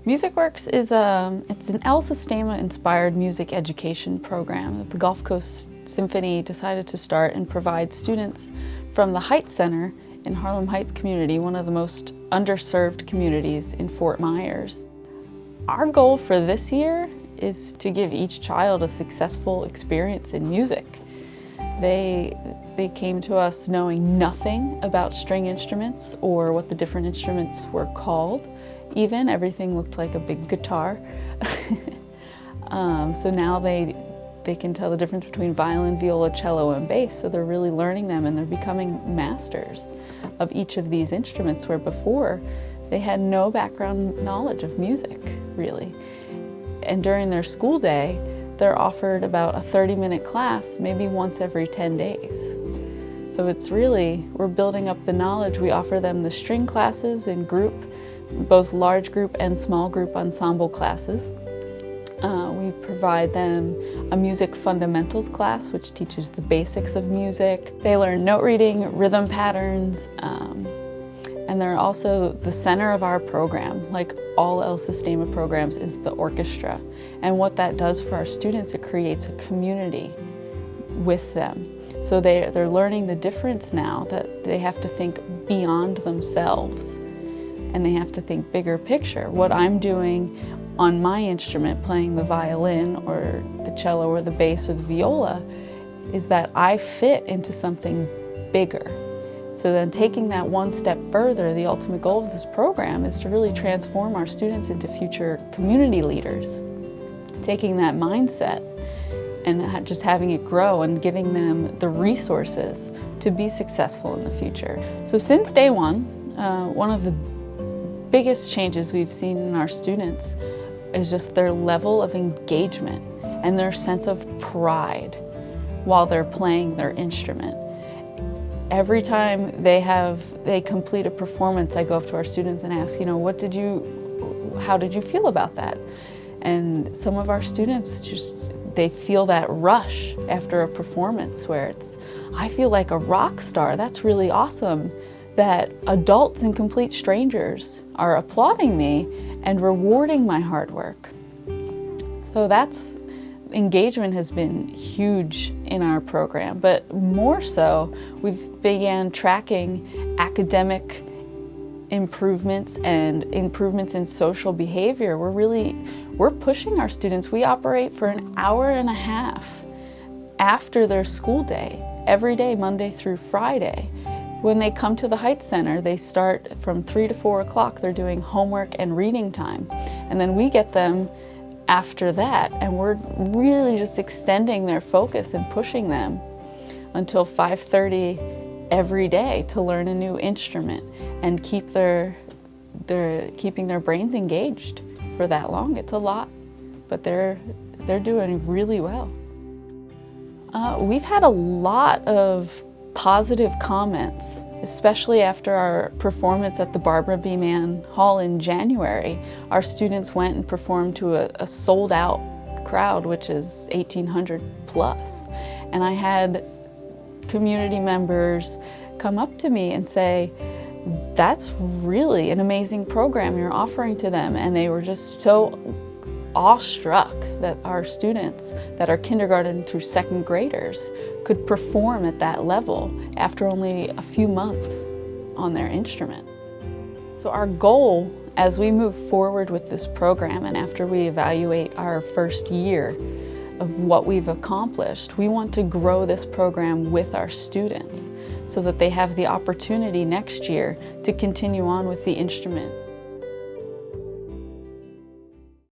MusicWorks is it's an El Sistema-inspired music education program that the Gulf Coast Symphony decided to start and provide students from the Heights Center in Harlem Heights community, one of the most underserved communities in Fort Myers. Our goal for this year is to give each child a successful experience in music. They came to us knowing nothing about string instruments or what the different instruments were called. Even everything looked like a big guitar. So now they can tell the difference between violin, viola, cello, and bass, so they're really learning them and they're becoming masters of each of these instruments, where before they had no background knowledge of music, really. And during their school day, they're offered about a 30-minute class maybe once every 10 days. So it's really, we're building up the knowledge. We offer them the string classes in group, both large group and small group ensemble classes. We provide them a music fundamentals class, which teaches the basics of music. They learn note reading, rhythm patterns, and they're also the center of our program. Like all El Sistema programs is the orchestra. And what that does for our students, it creates a community with them. So they're learning the difference now, that they have to think beyond themselves and they have to think bigger picture. What I'm doing on my instrument, playing the violin or the cello or the bass or the viola, is that I fit into something bigger. So then taking that one step further, the ultimate goal of this program is to really transform our students into future community leaders. Taking that mindset and just having it grow and giving them the resources to be successful in the future. So since day one of the biggest changes we've seen in our students is just their level of engagement and their sense of pride while they're playing their instrument. Every time they complete a performance, I go up to our students and ask, how did you feel about that? And some of our students they feel that rush after a performance where I feel like a rock star. That's really awesome that adults and complete strangers are applauding me and rewarding my hard work. So engagement has been huge in our program, but more so, we've began tracking academic improvements and improvements in social behavior. We're pushing our students. We operate for an hour and a half after their school day, every day, Monday through Friday. When they come to the Heights Center, they start from 3 to 4 o'clock. They're doing homework and reading time. And then we get them after that, and we're really just extending their focus and pushing them until 5:30 every day to learn a new instrument and keep keeping their brains engaged for that long. It's a lot, but they're doing really well. We've had a lot of positive comments, especially after our performance at the Barbara B. Mann Hall in January. Our students went and performed to a sold-out crowd, which is 1,800 plus. And I had community members come up to me and say, "That's really an amazing program you're offering to them." And they were just so awestruck that our students that are kindergarten through second graders could perform at that level after only a few months on their instrument. So our goal as we move forward with this program, and after we evaluate our first year of what we've accomplished, we want to grow this program with our students so that they have the opportunity next year to continue on with the instrument.